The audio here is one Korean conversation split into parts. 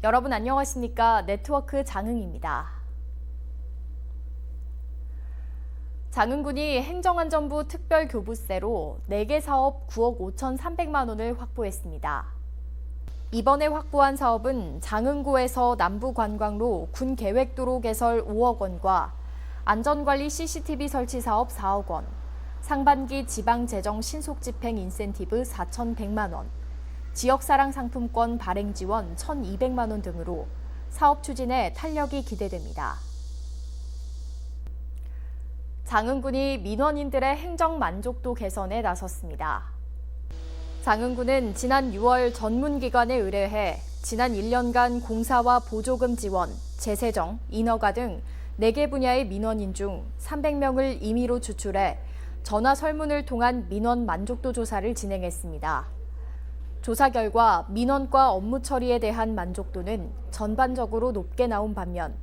여러분 안녕하십니까? 네트워크 장흥입니다. 장흥군이 행정안전부 특별교부세로 4개 사업 9억 5,300만 원을 확보했습니다. 이번에 확보한 사업은 장흥구에서 남부관광로 군계획도로 개설 5억 원과 안전관리 CCTV 설치 사업 4억 원, 상반기 지방재정 신속집행 인센티브 4,100만 원, 지역사랑 상품권 발행 지원 1,200만 원 등으로 사업 추진에 탄력이 기대됩니다. 장흥군이 민원인들의 행정 만족도 개선에 나섰습니다. 장흥군은 지난 6월 전문기관에 의뢰해 지난 1년간 공사와 보조금 지원, 재세정, 인허가 등 4개 분야의 민원인 중 300명을 임의로 추출해 전화 설문을 통한 민원 만족도 조사를 진행했습니다. 조사 결과 민원과 업무 처리에 대한 만족도는 전반적으로 높게 나온 반면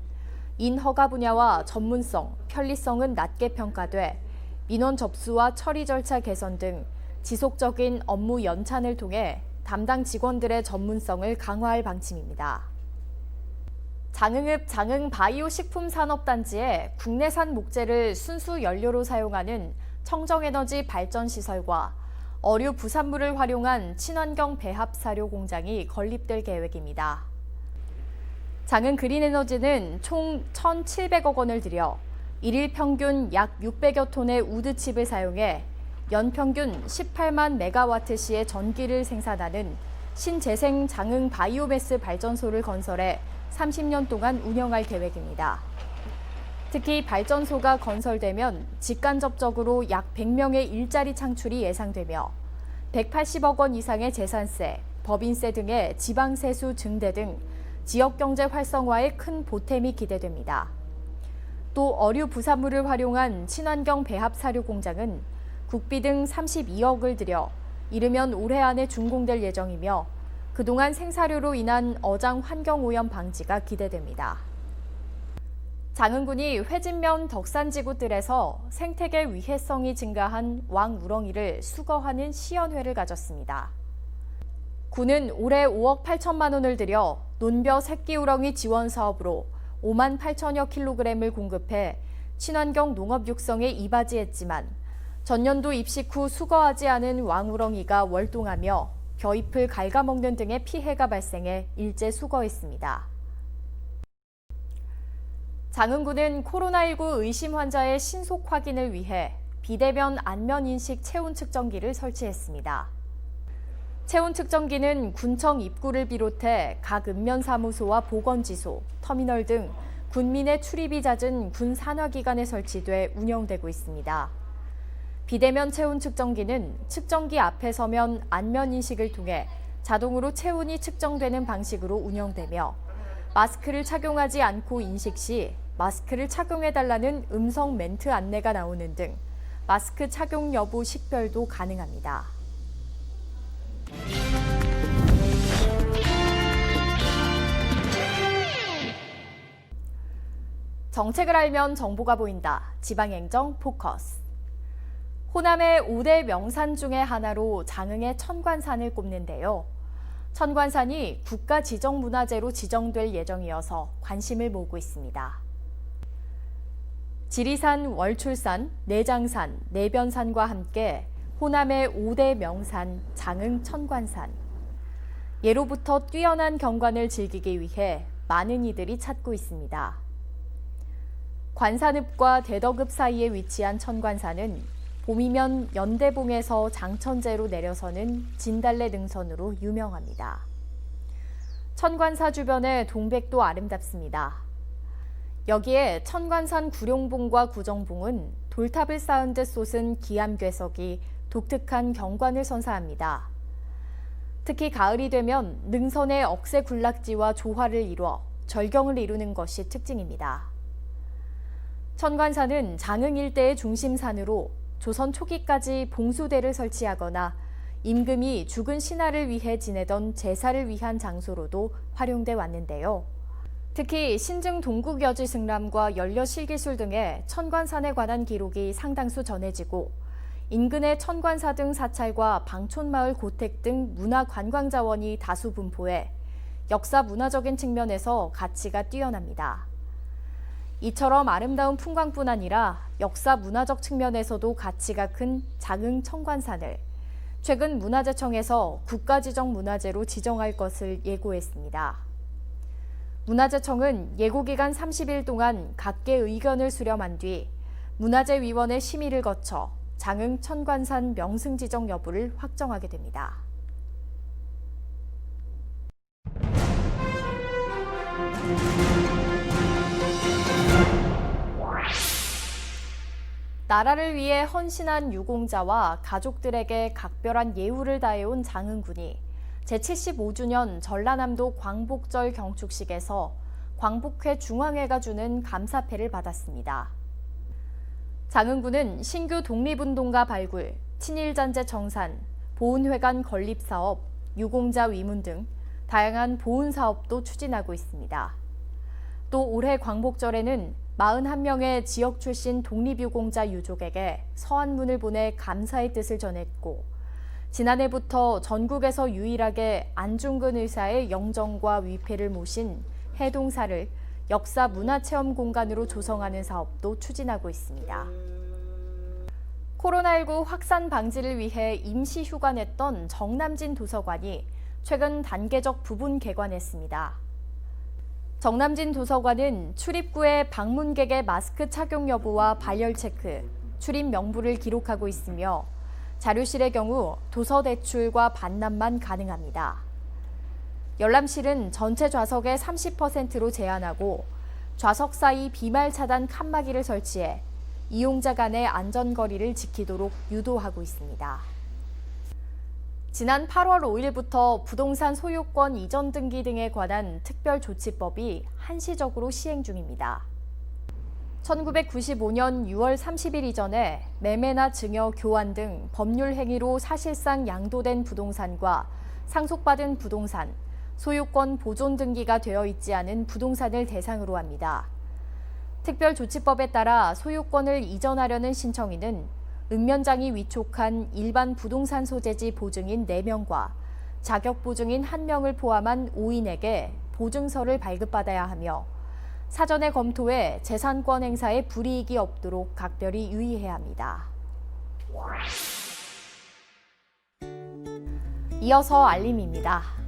인허가 분야와 전문성, 편리성은 낮게 평가돼 민원 접수와 처리 절차 개선 등 지속적인 업무 연찬을 통해 담당 직원들의 전문성을 강화할 방침입니다. 장흥읍 장흥바이오식품산업단지에 국내산 목재를 순수 연료로 사용하는 청정에너지 발전시설과 어류 부산물을 활용한 친환경 배합 사료 공장이 건립될 계획입니다. 장흥 그린에너지는 총 1,700억 원을 들여 일일 평균 약 600여 톤의 우드칩을 사용해 연평균 18만 메가와트시의 전기를 생산하는 신재생 장흥 바이오매스 발전소를 건설해 30년 동안 운영할 계획입니다. 특히 발전소가 건설되면 직간접적으로 약 100명의 일자리 창출이 예상되며 180억 원 이상의 재산세, 법인세 등의 지방세수 증대 등 지역경제 활성화에 큰 보탬이 기대됩니다. 또 어류 부산물을 활용한 친환경 배합 사료 공장은 국비 등 32억을 들여 이르면 올해 안에 준공될 예정이며 그동안 생사료로 인한 어장 환경오염 방지가 기대됩니다. 장흥군이 회진면 덕산지구들에서 생태계 위해성이 증가한 왕우렁이를 수거하는 시연회를 가졌습니다. 군은 올해 5억 8천만 원을 들여 논벼 새끼우렁이 지원 사업으로 5만 8천여 킬로그램을 공급해 친환경 농업 육성에 이바지했지만 전년도 입식 후 수거하지 않은 왕우렁이가 월동하며 벼잎을 갉아먹는 등의 피해가 발생해 일제 수거했습니다. 장흥군은 코로나19 의심 환자의 신속 확인을 위해 비대면 안면 인식 체온 측정기를 설치했습니다. 체온 측정기는 군청 입구를 비롯해 각 읍면사무소와 보건지소, 터미널 등 군민의 출입이 잦은 군 산하기관에 설치돼 운영되고 있습니다. 비대면 체온 측정기는 측정기 앞에 서면 안면 인식을 통해 자동으로 체온이 측정되는 방식으로 운영되며 마스크를 착용하지 않고 인식 시 마스크를 착용해달라는 음성 멘트 안내가 나오는 등 마스크 착용 여부 식별도 가능합니다. 정책을 알면 정보가 보인다. 지방행정 포커스. 호남의 5대 명산 중의 하나로 장흥의 천관산을 꼽는데요. 천관산이 국가지정문화재로 지정될 예정이어서 관심을 모으고 있습니다. 지리산, 월출산, 내장산, 내변산과 함께 호남의 5대 명산 장흥 천관산. 예로부터 뛰어난 경관을 즐기기 위해 많은 이들이 찾고 있습니다. 관산읍과 대덕읍 사이에 위치한 천관산은 봄이면 연대봉에서 장천제로 내려서는 진달래 능선으로 유명합니다. 천관사 주변의 동백도 아름답습니다. 여기에 천관산 구룡봉과 구정봉은 돌탑을 쌓은 듯 솟은 기암괴석이 독특한 경관을 선사합니다. 특히 가을이 되면 능선의 억새 군락지와 조화를 이루어 절경을 이루는 것이 특징입니다. 천관산은 장흥 일대의 중심산으로 조선 초기까지 봉수대를 설치하거나 임금이 죽은 신하를 위해 지내던 제사를 위한 장소로도 활용돼 왔는데요. 특히 신증 동국여지 승람과 연려실기술 등의 천관산에 관한 기록이 상당수 전해지고 인근의 천관사 등 사찰과 방촌마을 고택 등 문화관광자원이 다수 분포해 역사 문화적인 측면에서 가치가 뛰어납니다. 이처럼 아름다운 풍광뿐 아니라 역사 문화적 측면에서도 가치가 큰 장흥 청관산을 최근 문화재청에서 국가지정 문화재로 지정할 것을 예고했습니다. 문화재청은 예고기간 30일 동안 각계 의견을 수렴한 뒤 문화재위원회 심의를 거쳐 장흥 청관산 명승 지정 여부를 확정하게 됩니다. 나라를 위해 헌신한 유공자와 가족들에게 각별한 예우를 다해온 장흥군이 제75주년 전라남도 광복절 경축식에서 광복회 중앙회가 주는 감사패를 받았습니다. 장흥군은 신규 독립운동가 발굴, 친일잔재 정산, 보훈회관 건립사업, 유공자 위문 등 다양한 보훈사업도 추진하고 있습니다. 또 올해 광복절에는 41명의 지역 출신 독립유공자 유족에게 서한문을 보내 감사의 뜻을 전했고 지난해부터 전국에서 유일하게 안중근 의사의 영정과 위패를 모신 해동사를 역사 문화체험 공간으로 조성하는 사업도 추진하고 있습니다. 코로나19 확산 방지를 위해 임시 휴관했던 정남진 도서관이 최근 단계적 부분 개관했습니다. 정남진 도서관은 출입구에 방문객의 마스크 착용 여부와 발열 체크, 출입 명부를 기록하고 있으며 자료실의 경우 도서 대출과 반납만 가능합니다. 열람실은 전체 좌석의 30%로 제한하고 좌석 사이 비말 차단 칸막이를 설치해 이용자 간의 안전거리를 지키도록 유도하고 있습니다. 지난 8월 5일부터 부동산 소유권 이전 등기 등에 관한 특별조치법이 한시적으로 시행 중입니다. 1995년 6월 30일 이전에 매매나 증여, 교환 등 법률 행위로 사실상 양도된 부동산과 상속받은 부동산, 소유권 보존 등기가 되어 있지 않은 부동산을 대상으로 합니다. 특별조치법에 따라 소유권을 이전하려는 신청인은 읍면장이 위촉한 일반 부동산 소재지 보증인 4명과 자격 보증인 1명을 포함한 5인에게 보증서를 발급받아야 하며 사전에 검토해 재산권 행사에 불이익이 없도록 각별히 유의해야 합니다. 이어서 알림입니다.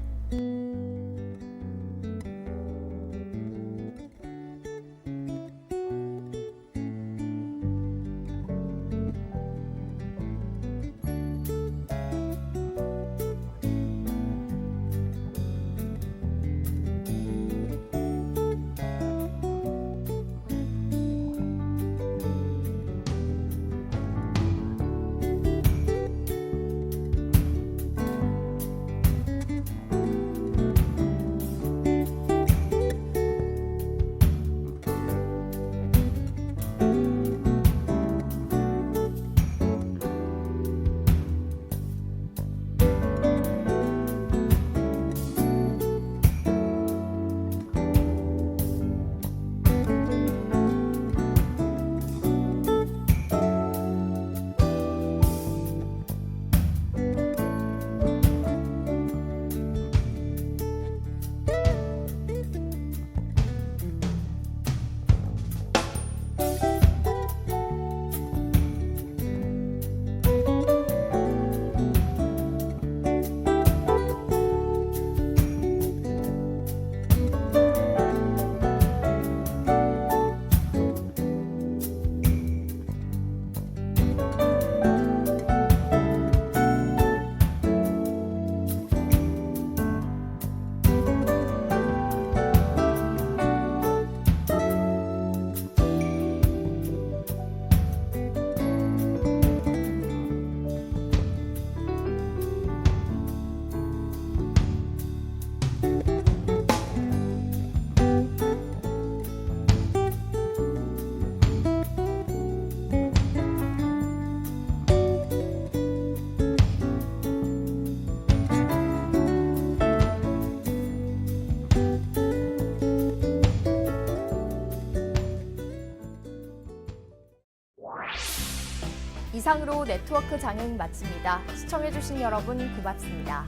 이상으로 네트워크 장흥 마칩니다. 시청해주신 여러분 고맙습니다.